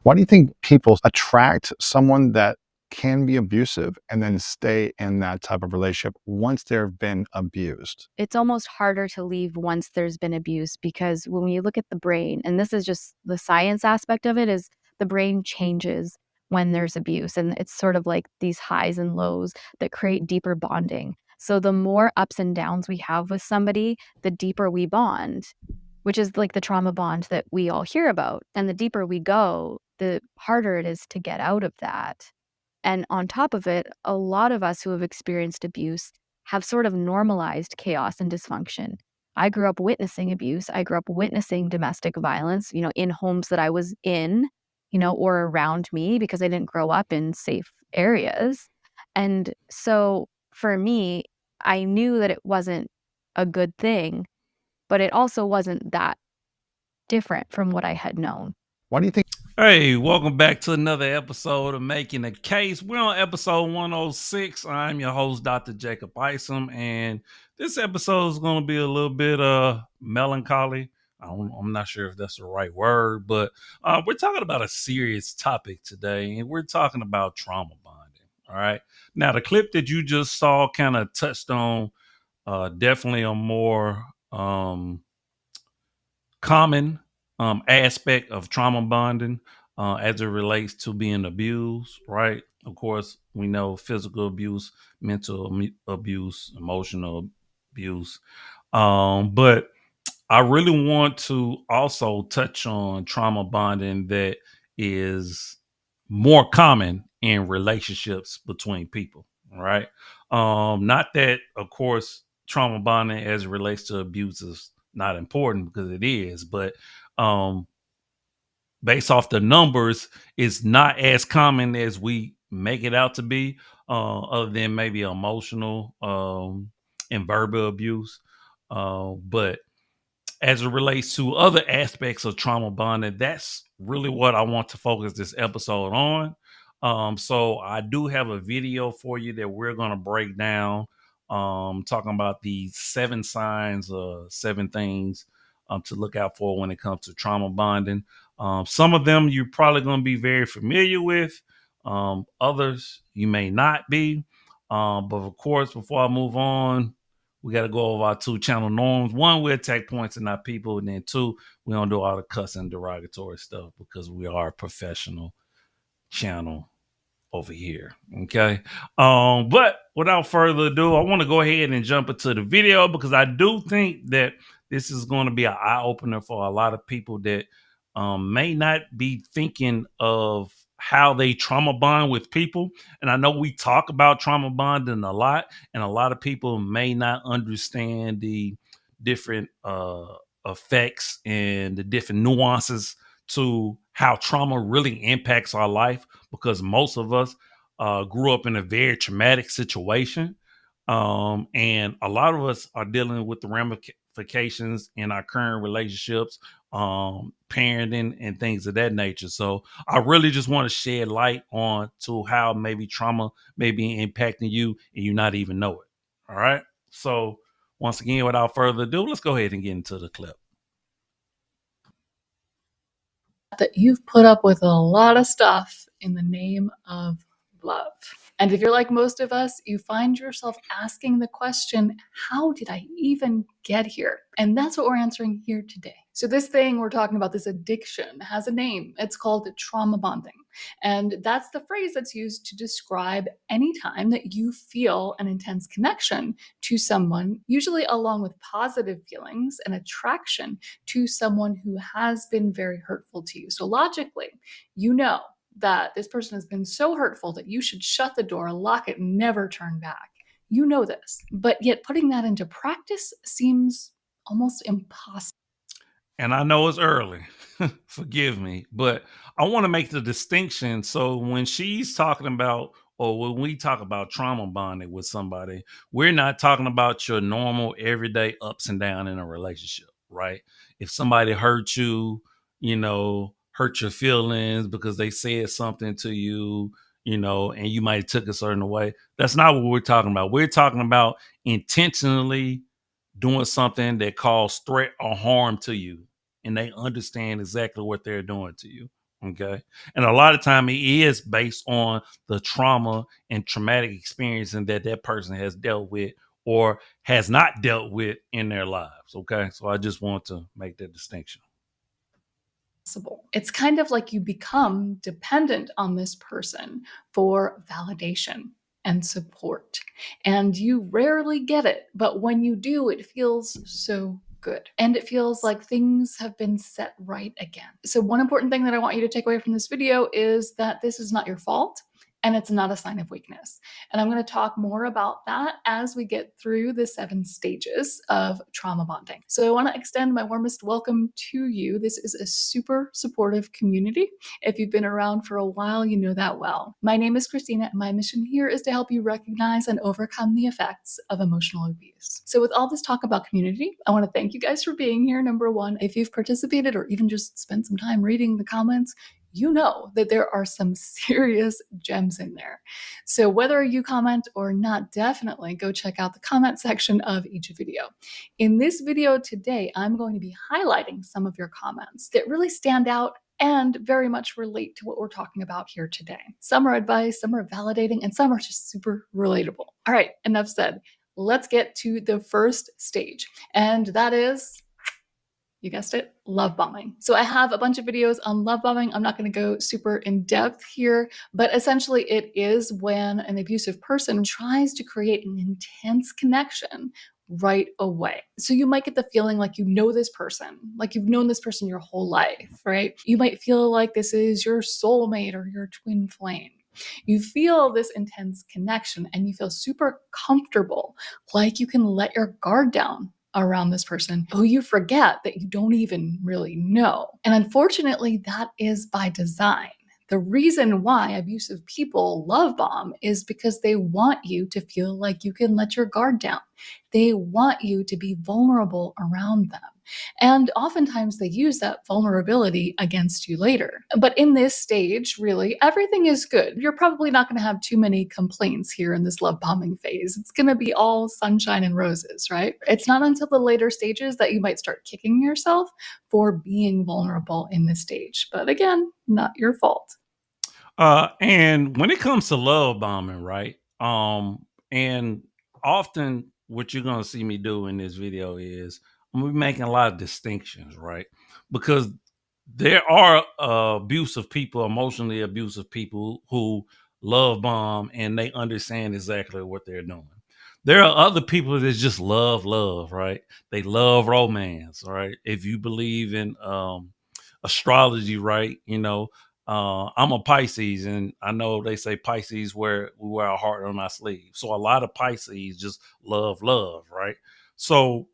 Why do you think people attract someone that can be abusive and then stay in that type of relationship once they've been abused? It's almost harder to leave once there's been abuse, because when you look at the brain, and this is just the science aspect of it, is the brain changes when there's abuse. And it's sort of like these highs and lows that create deeper bonding. So the more ups and downs we have with somebody, the deeper we bond, which is like the trauma bond that we all hear about. And the deeper we go, the harder it is to get out of that. And on top of it, a lot of us who have experienced abuse have sort of normalized chaos and dysfunction. I grew up witnessing abuse. I grew up witnessing domestic violence, in homes that I was in, or around me, because I didn't grow up in safe areas. And so for me, I knew that it wasn't a good thing, but it also wasn't that different from what I had known. Why do you think Hey, welcome back to another episode of Making a Case. We're on episode 106. I'm your host, Dr. Jacob Isom, and this episode is going to be a little bit melancholy. I'm not sure if that's the right word, but we're talking about a serious topic today, and we're talking about trauma bonding. All right. Now, the clip that you just saw kind of touched on definitely a more common aspect of trauma bonding as it relates to being abused, right? Of course, we know physical abuse, mental abuse, emotional abuse. But I really want to also touch on trauma bonding that is more common in relationships between people, right? Not that, of course, trauma bonding as it relates to abuse is not important, because it is, but um, based off the numbers, it's not as common as we make it out to be, other than maybe emotional and verbal abuse. But as it relates to other aspects of trauma bonding, that's really what I want to focus this episode on. So I do have a video for you that we're going to break down, talking about the 7 signs, 7 things to look out for when it comes to trauma bonding. Some of them you're probably going to be very familiar with. Others you may not be. But of course, before I move on, we got to go over our 2 channel norms. One, we attack points in our people, and then 2, we don't do all the cussing, derogatory stuff, because we are a professional channel over here. Okay. But without further ado, I want to go ahead and jump into the video, because I do think that this is going to be an eye opener for a lot of people that may not be thinking of how they trauma bond with people. And I know we talk about trauma bonding a lot, and a lot of people may not understand the different effects and the different nuances to how trauma really impacts our life, because most of us grew up in a very traumatic situation. And a lot of us are dealing with the ramifications in our current relationships, parenting, and things of that nature. So I really just want to shed light on to how maybe trauma may be impacting you and you not even know it. All right. So once again, without further ado, let's go ahead and get into the clip. That you've put up with a lot of stuff in the name of love. And if you're like most of us, you find yourself asking the question, how did I even get here? And that's what we're answering here today. So this thing we're talking about, this addiction, has a name. It's called trauma bonding. And that's the phrase that's used to describe any time that you feel an intense connection to someone, usually along with positive feelings and attraction to someone who has been very hurtful to you. So logically, you know that this person has been so hurtful that you should shut the door, lock it, and never turn back. You know this, but yet putting that into practice seems almost impossible. And I know it's early, forgive me, but I want to make the distinction. So when she's talking about, or when we talk about trauma bonding with somebody, we're not talking about your normal everyday ups and downs in a relationship, right? If somebody hurt you, hurt your feelings because they said something to you, and you might have took a certain way. That's not what we're talking about. We're talking about intentionally doing something that causes threat or harm to you, and they understand exactly what they're doing to you, Okay. And a lot of time it is based on the trauma and traumatic experience that that person has dealt with or has not dealt with in their lives. Okay. So I just want to make that distinction. It's kind of like you become dependent on this person for validation and support. And you rarely get it, but when you do, it feels so good. And it feels like things have been set right again. So one important thing that I want you to take away from this video is that this is not your fault. And it's not a sign of weakness. And I'm going to talk more about that as we get through the 7 stages of trauma bonding. So I want to extend my warmest welcome to you. This is a super supportive community. If you've been around for a while, you know that well. My name is Christina, and my mission here is to help you recognize and overcome the effects of emotional abuse. So with all this talk about community, I want to thank you guys for being here. Number one, if you've participated or even just spent some time reading the comments, you know that there are some serious gems in there. So whether you comment or not, definitely go check out the comment section of each video. In this video today, I'm going to be highlighting some of your comments that really stand out and very much relate to what we're talking about here today. Some are advice, some are validating, and some are just super relatable. All right, enough said. Let's get to the first stage, and that is, you guessed it, love bombing. So I have a bunch of videos on love bombing. I'm not going to go super in depth here, but essentially it is when an abusive person tries to create an intense connection right away. So you might get the feeling like you know this person, like you've known this person your whole life, right? You might feel like this is your soulmate or your twin flame. You feel this intense connection and you feel super comfortable, like you can let your guard down around this person who you forget that you don't even really know. And unfortunately, that is by design. The reason why abusive people love bomb is because they want you to feel like you can let your guard down. They want you to be vulnerable around them. And oftentimes they use that vulnerability against you later. But in this stage, really, everything is good. You're probably not going to have too many complaints here in this love bombing phase. It's going to be all sunshine and roses, right? It's not until the later stages that you might start kicking yourself for being vulnerable in this stage. But again, not your fault. And when it comes to love bombing, right? And often what you're gonna see me do in this video is I'm gonna be making a lot of distinctions, right? Because there are abusive people, emotionally abusive people who love bomb and they understand exactly what they're doing. There are other people that just love, right? They love romance, right? If you believe in astrology, right? I'm a Pisces, and I know they say Pisces we wear our heart on our sleeve. So a lot of Pisces just love, right? So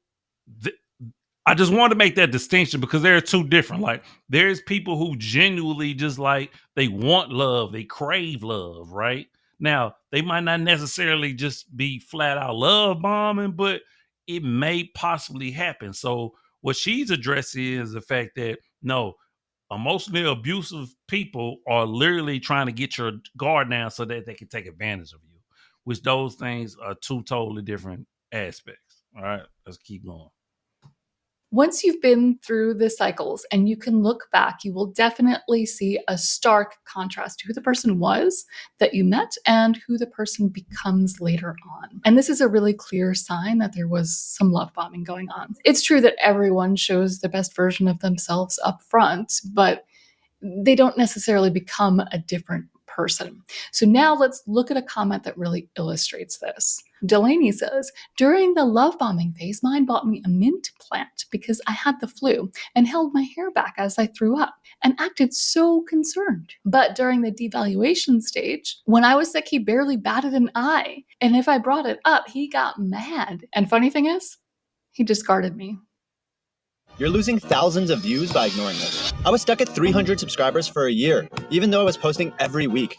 I just wanted to make that distinction because there are two different. Like, there's people who genuinely just like they want love, they crave love, right? Now, they might not necessarily just be flat out love bombing, but it may possibly happen. So what she's addressing is the fact that no, emotionally abusive people are literally trying to get your guard down so that they can take advantage of you, which those things are two totally different aspects. All right, let's keep going. Once you've been through the cycles and you can look back, you will definitely see a stark contrast to who the person was that you met and who the person becomes later on. And this is a really clear sign that there was some love bombing going on. It's true that everyone shows the best version of themselves up front, but they don't necessarily become a different person. So now let's look at a comment that really illustrates this. Delaney says, during the love bombing phase, mine bought me a mint plant because I had the flu and held my hair back as I threw up and acted so concerned. But during the devaluation stage, when I was sick, he barely batted an eye. And if I brought it up, he got mad. And funny thing is, he discarded me. You're losing thousands of views by ignoring this. I was stuck at 300 subscribers for a year, even though I was posting every week.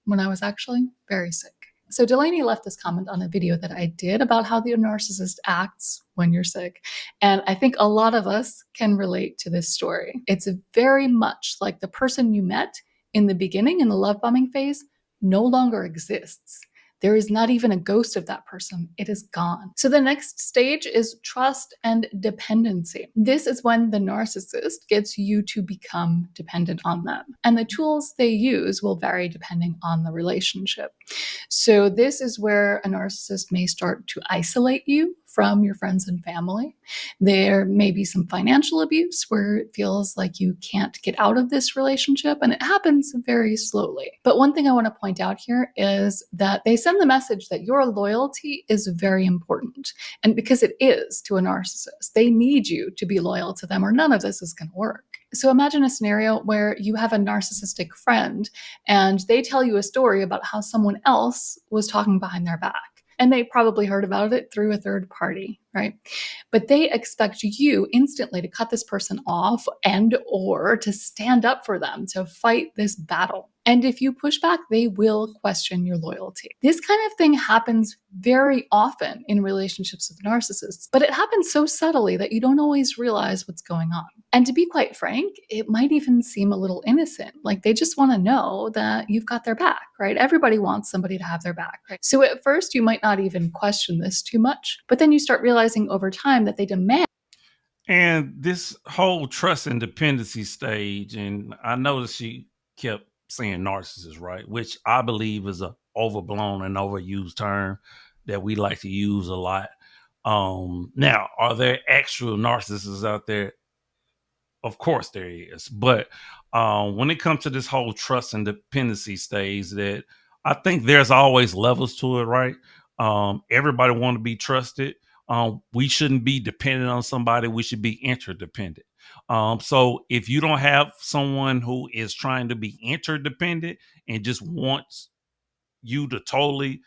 When I was actually very sick. So Delaney left this comment on a video that I did about how the narcissist acts when you're sick. And I think a lot of us can relate to this story. It's very much like the person you met in the beginning in the love bombing phase no longer exists. There is not even a ghost of that person. It is gone. So the next stage is trust and dependency. This is when the narcissist gets you to become dependent on them. And the tools they use will vary depending on the relationship. So this is where a narcissist may start to isolate you from your friends and family. There may be some financial abuse where it feels like you can't get out of this relationship, and it happens very slowly. But one thing I want to point out here is that they send the message that your loyalty is very important. And because it is to a narcissist, they need you to be loyal to them or none of this is going to work. So imagine a scenario where you have a narcissistic friend and they tell you a story about how someone else was talking behind their back. And they probably heard about it through a third party, right? But they expect you instantly to cut this person off and or to stand up for them, to fight this battle. And if you push back, they will question your loyalty. This kind of thing happens very often in relationships with narcissists, but it happens so subtly that you don't always realize what's going on. And to be quite frank, it might even seem a little innocent. Like they just want to know that you've got their back, right? Everybody wants somebody to have their back, right? So at first, you might not even question this too much, but then you start realizing over time that they demand. And this whole trust and dependency stage, and I noticed she kept saying narcissist, right? Which I believe is a overblown and overused term that we like to use a lot. Now, are there actual narcissists out there? Of course there is. But when it comes to this whole trust and dependency stage, that I think there's always levels to it, right? Everybody want to be trusted. We shouldn't be dependent on somebody. We should be interdependent. So if you don't have someone who is trying to be interdependent and just wants you to totally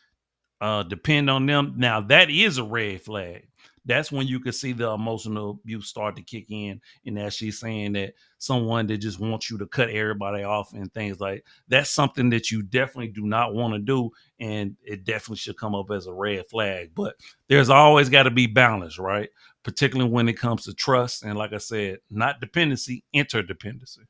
depend on them, now that is a red flag. That's when you can see the emotional abuse start to kick in. And as she's saying that someone that just wants you to cut everybody off and things like that's something that you definitely do not want to do. And it definitely should come up as a red flag. But there's always got to be balance, right? Particularly when it comes to trust. And like I said, not dependency, interdependency.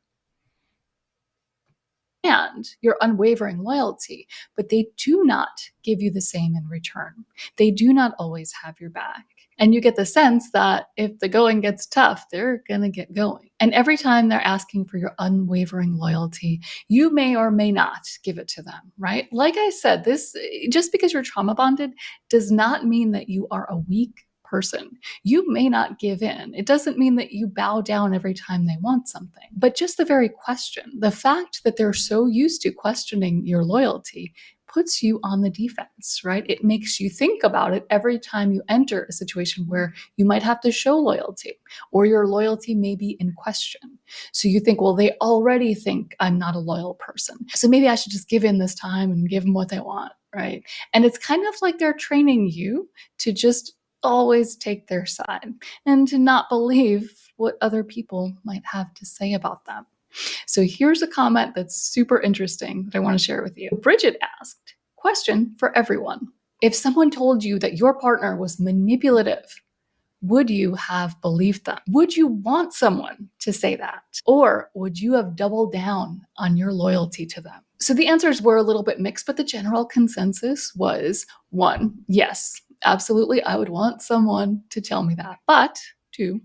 And your unwavering loyalty, but they do not give you the same in return. They do not always have your back. And you get the sense that if the going gets tough, they're going to get going. And every time they're asking for your unwavering loyalty, you may or may not give it to them, right? Like I said, this just because you're trauma bonded does not mean that you are a weak person. You may not give in. It doesn't mean that you bow down every time they want something. But just the very question, the fact that they're so used to questioning your loyalty puts you on the defense, right? It makes you think about it every time you enter a situation where you might have to show loyalty or your loyalty may be in question. So you think, well, they already think I'm not a loyal person. So maybe I should just give in this time and give them what they want, right? And it's kind of like they're training you to just always take their side and to not believe what other people might have to say about them. So here's a comment that's super interesting that I want to share with you. Bridget asked, question for everyone. If someone told you that your partner was manipulative, would you have believed them? Would you want someone to say that? Or would you have doubled down on your loyalty to them? So the answers were a little bit mixed, but the general consensus was 1, yes, absolutely, I would want someone to tell me that. But 2,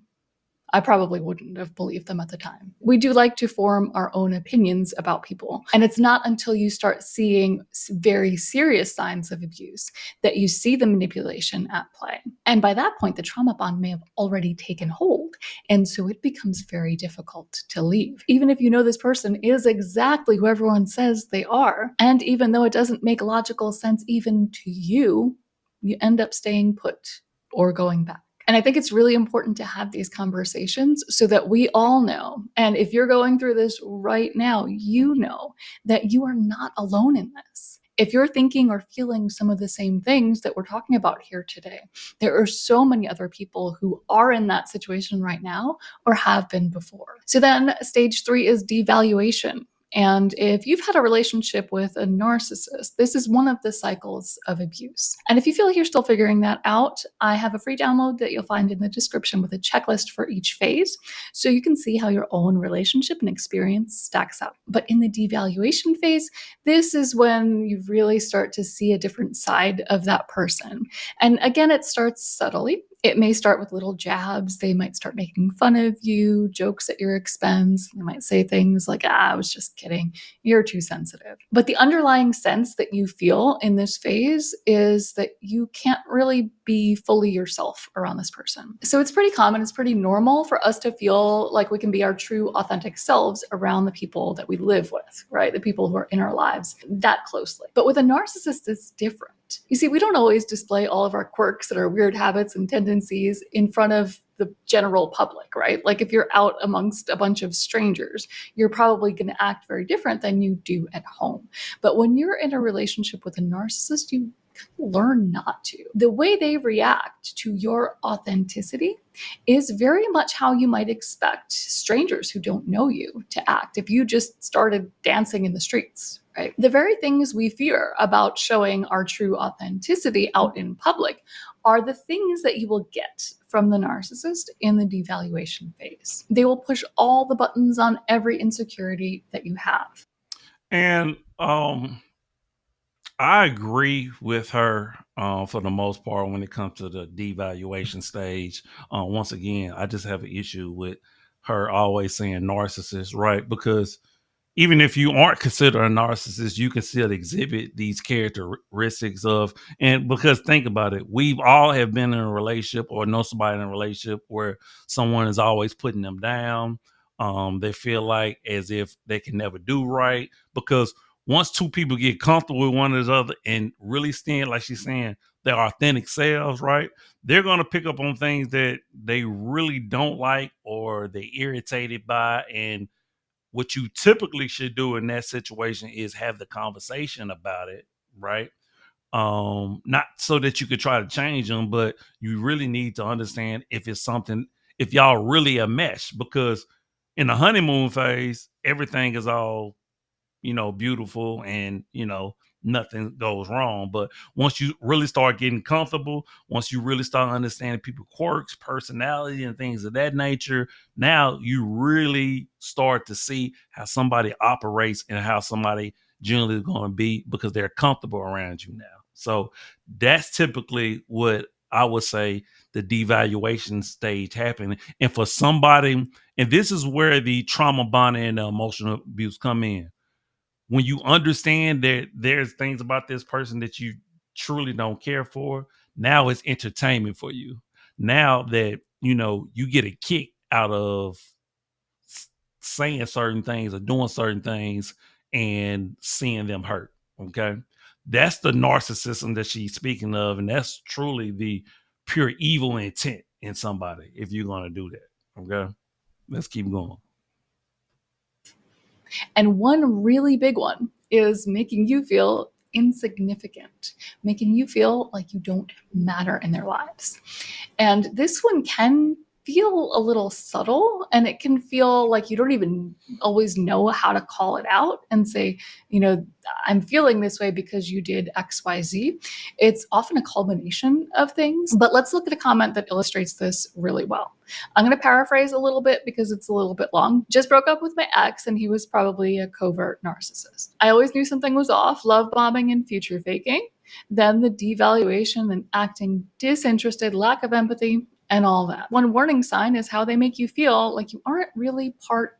I probably wouldn't have believed them at the time. We do like to form our own opinions about people. And it's not until you start seeing very serious signs of abuse that you see the manipulation at play. And by that point, the trauma bond may have already taken hold. And so it becomes very difficult to leave. Even if you know this person is exactly who everyone says they are, and even though it doesn't make logical sense even to you, you end up staying put or going back. And I think it's really important to have these conversations so that we all know. And if you're going through this right now, you know that you are not alone in this. If you're thinking or feeling some of the same things that we're talking about here today, there are so many other people who are in that situation right now or have been before. So then stage 3 is devaluation. And if you've had a relationship with a narcissist, this is one of the cycles of abuse. And if you feel like you're still figuring that out, I have a free download that you'll find in the description with a checklist for each phase, so you can see how your own relationship and experience stacks up. But in the devaluation phase, this is when you really start to see a different side of that person. And again, it starts subtly. It may start with little jabs. They might start making fun of you, jokes at your expense. They might say things like, I was just kidding. You're too sensitive. But the underlying sense that you feel in this phase is that you can't really be fully yourself around this person. So it's pretty common, it's pretty normal for us to feel like we can be our true, authentic selves around the people that we live with, right? The people who are in our lives that closely. But with a narcissist, it's different. You see, we don't always display all of our quirks and our weird habits and tendencies in front of the general public, right? Like if you're out amongst a bunch of strangers, you're probably going to act very different than you do at home. But when you're in a relationship with a narcissist, you learn not to. The way they react to your authenticity is very much how you might expect strangers who don't know you to act if you just started dancing in the streets, right? The very things we fear about showing our true authenticity out in public are the things that you will get from the narcissist in the devaluation phase. They will push all the buttons on every insecurity that you have. And I agree with her for the most part when it comes to the devaluation stage. Once again, I just have an issue with her always saying narcissist, right? Because even if you aren't considered a narcissist, you can still exhibit these characteristics of, and because think about it, we've all have been in a relationship or know somebody in a relationship where someone is always putting them down. They feel like as if they can never do right, because once two people get comfortable with one another and really stand, like she's saying, their authentic selves, right? They're going to pick up on things that they really don't like or they're irritated by. And what you typically should do in that situation is have the conversation about it, right? Not so that you could try to change them, but you really need to understand if it's something, if y'all really a mesh, because in the honeymoon phase, everything is all, beautiful and, nothing goes wrong. But once you really start getting comfortable, once you really start understanding people's quirks, personality, and things of that nature, now you really start to see how somebody operates and how somebody generally is going to be because they're comfortable around you now. So that's typically what I would say the devaluation stage happening. And for somebody, and this is where the trauma bonding and the emotional abuse come in. When you understand that there's things about this person that you truly don't care for, now it's entertainment for you. Now that, you get a kick out of saying certain things or doing certain things and seeing them hurt. Okay. That's the narcissism that she's speaking of. And that's truly the pure evil intent in somebody if you're going to do that. Okay. Let's keep going. And one really big one is making you feel insignificant, making you feel like you don't matter in their lives. And this one can feel a little subtle, and it can feel like you don't even always know how to call it out and say, I'm feeling this way because you did XYZ. It's often a culmination of things, but let's look at a comment that illustrates this really well. I'm going to paraphrase a little bit because it's a little bit long. Just broke up with my ex and he was probably a covert narcissist. I always knew something was off, love bombing and future faking. Then the devaluation and acting disinterested, lack of empathy, and all that. One warning sign is how they make you feel like you aren't really part.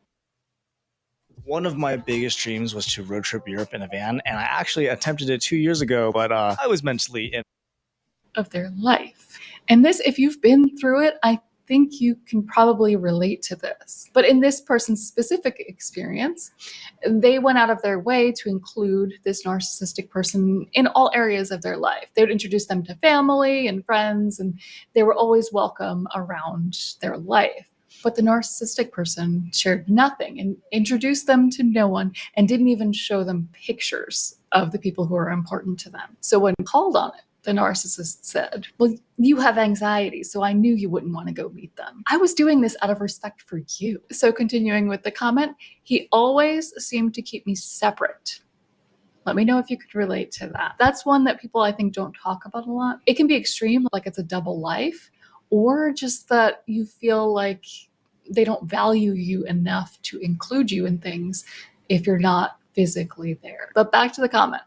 One of my biggest dreams was to road trip Europe in a van, and I actually attempted it 2 years ago, but I was mentally in of their life. And this, if you've been through it, I think you can probably relate to this. But in this person's specific experience, they went out of their way to include this narcissistic person in all areas of their life. They would introduce them to family and friends, and they were always welcome around their life. But the narcissistic person shared nothing and introduced them to no one and didn't even show them pictures of the people who are important to them. So when called on it, The narcissist said, well, you have anxiety, so I knew you wouldn't want to go meet them. I was doing this out of respect for you. So continuing with the comment, he always seemed to keep me separate. Let me know if you could relate to that. That's one that people, I think, don't talk about a lot. It can be extreme, like it's a double life, or just that you feel like they don't value you enough to include you in things if you're not physically there. But back to the comment.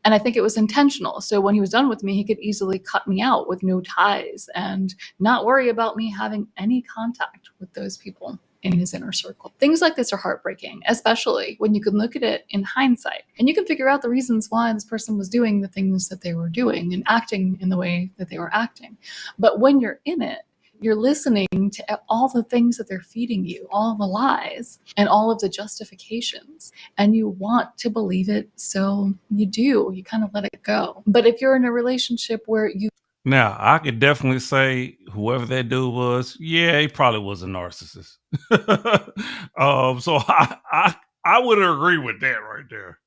And I think it was intentional. So when he was done with me, he could easily cut me out with no ties and not worry about me having any contact with those people in his inner circle. Things like this are heartbreaking, especially when you can look at it in hindsight and you can figure out the reasons why this person was doing the things that they were doing and acting in the way that they were acting. But when you're in it, you're listening to all the things that they're feeding you, all the lies and all of the justifications, and you want to believe it, so you do. You kind of let it go. But if you're in a relationship where you Now, I could definitely say whoever that dude was, yeah, he probably was a narcissist. So I would agree with that right there.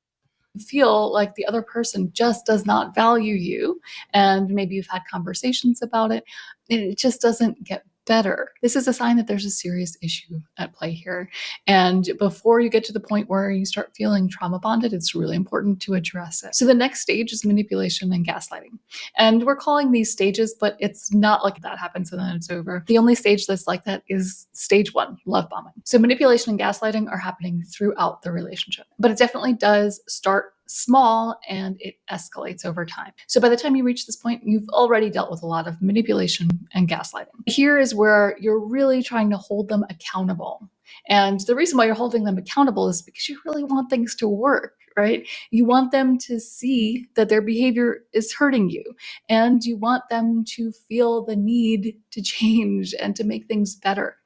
feel like the other person just does not value you, and maybe you've had conversations about it, and it just doesn't get better. This is a sign that there's a serious issue at play here. And before you get to the point where you start feeling trauma bonded, it's really important to address it. So the next stage is manipulation and gaslighting. And we're calling these stages, but it's not like that happens and then it's over. The only stage that's like that is stage 1, love bombing. So manipulation and gaslighting are happening throughout the relationship, but it definitely does start small and it escalates over time. So by the time you reach this point, you've already dealt with a lot of manipulation and gaslighting. Here is where you're really trying to hold them accountable. And the reason why you're holding them accountable is because you really want things to work, right? You want them to see that their behavior is hurting you, and you want them to feel the need to change and to make things better.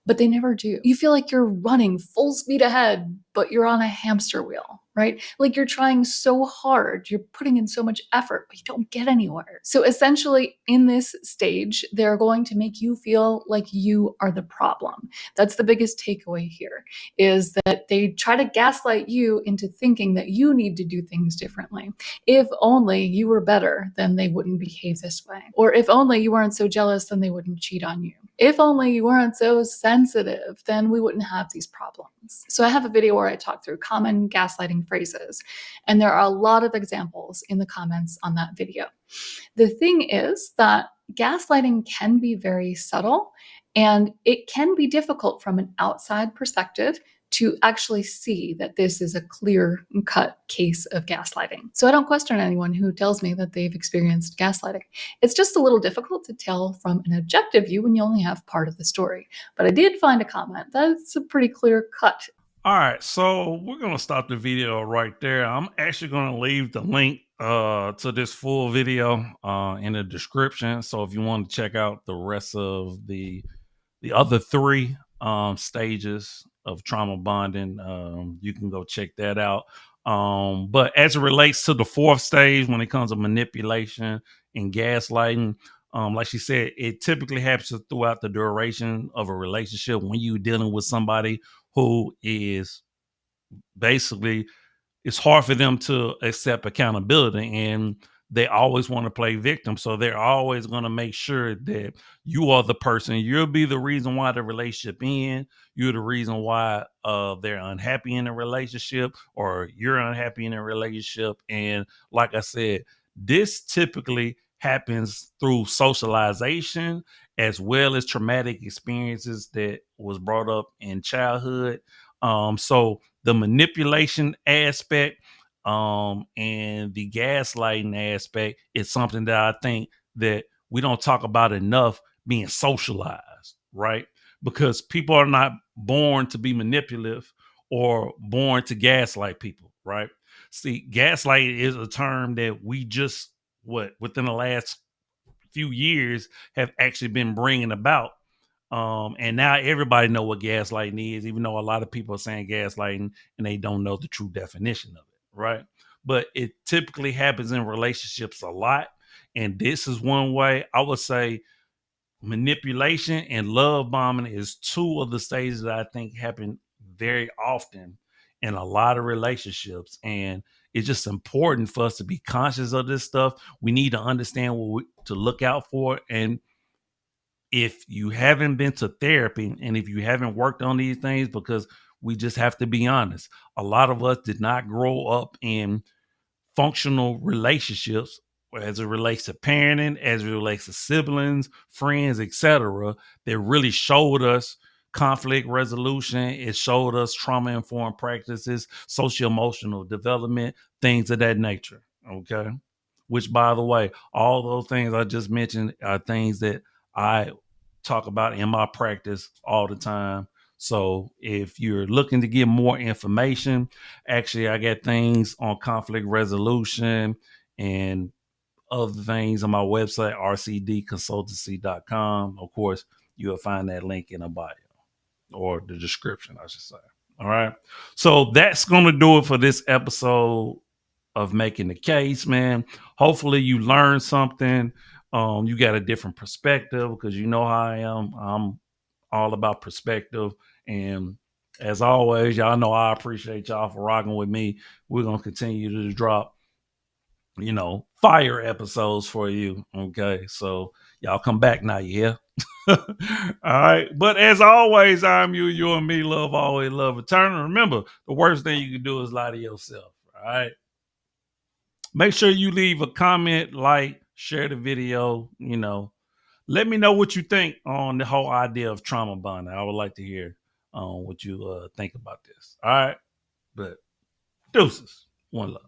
But they never do. You feel like you're running full speed ahead, but you're on a hamster wheel, right? Like you're trying so hard, you're putting in so much effort, but you don't get anywhere. So essentially, in this stage, they're going to make you feel like you are the problem. That's the biggest takeaway here, is that they try to gaslight you into thinking that you need to do things differently. If only you were better, then they wouldn't behave this way. Or if only you weren't so jealous, then they wouldn't cheat on you. If only you weren't so sensitive, then we wouldn't have these problems. So I have a video where I talk through common gaslighting phrases, and there are a lot of examples in the comments on that video. The thing is that gaslighting can be very subtle, and it can be difficult from an outside perspective to actually see that this is a clear-cut case of gaslighting. So I don't question anyone who tells me that they've experienced gaslighting. It's just a little difficult to tell from an objective view when you only have part of the story. But I did find a comment that's a pretty clear cut. All right, so we're going to stop the video right there. I'm actually going to leave the link to this full video in the description. So if you want to check out the rest of the other 3 stages of trauma bonding, you can go check that out. But as it relates to the 4th stage, when it comes to manipulation and gaslighting, like she said, it typically happens throughout the duration of a relationship when you're dealing with somebody who is basically, it's hard for them to accept accountability, and they always want to play victim. So they're always going to make sure that you are the person. You'll be the reason why the relationship ends. You're the reason why they're unhappy in a relationship, or you're unhappy in a relationship. And like I said, this typically happens through socialization as well as traumatic experiences that was brought up in childhood. So the manipulation aspect and the gaslighting aspect is something that I think that we don't talk about enough, being socialized, right? Because people are not born to be manipulative or born to gaslight people, right? See, gaslight is a term that we just, within the last few years have actually been bringing about. And now everybody know what gaslighting is, even though a lot of people are saying gaslighting and they don't know the true definition of it, right? But it typically happens in relationships a lot. And this is one way. I would say manipulation and love bombing is 2 of the stages that I think happen very often in a lot of relationships. And it's just important for us to be conscious of this stuff. We need to understand to look out for. And if you haven't been to therapy and if you haven't worked on these things, because we just have to be honest, a lot of us did not grow up in functional relationships as it relates to parenting, as it relates to siblings, friends, etc., that really showed us conflict resolution. It showed us trauma-informed practices, social-emotional development, things of that nature. Okay. Which, by the way, all those things I just mentioned are things that I talk about in my practice all the time. So if you're looking to get more information, actually, I got things on conflict resolution and other things on my website, rcdconsultancy.com. Of course, you'll find that link in the bio or the description, I should say. All right. So that's going to do it for this episode of Making the Case, man. Hopefully you learned something. You got a different perspective, because you know how I am. I'm all about perspective. And as always, y'all know I appreciate y'all for rocking with me. We're going to continue to drop, fire episodes for you. Okay. So y'all come back now, you hear? All right. But as always, I'm you and me, love, always love, eternal. Remember, the worst thing you can do is lie to yourself. All right. Make sure you leave a comment, like, share the video, Let me know what you think on the whole idea of trauma bonding. I would like to hear what you think about this. All right. But deuces. One love.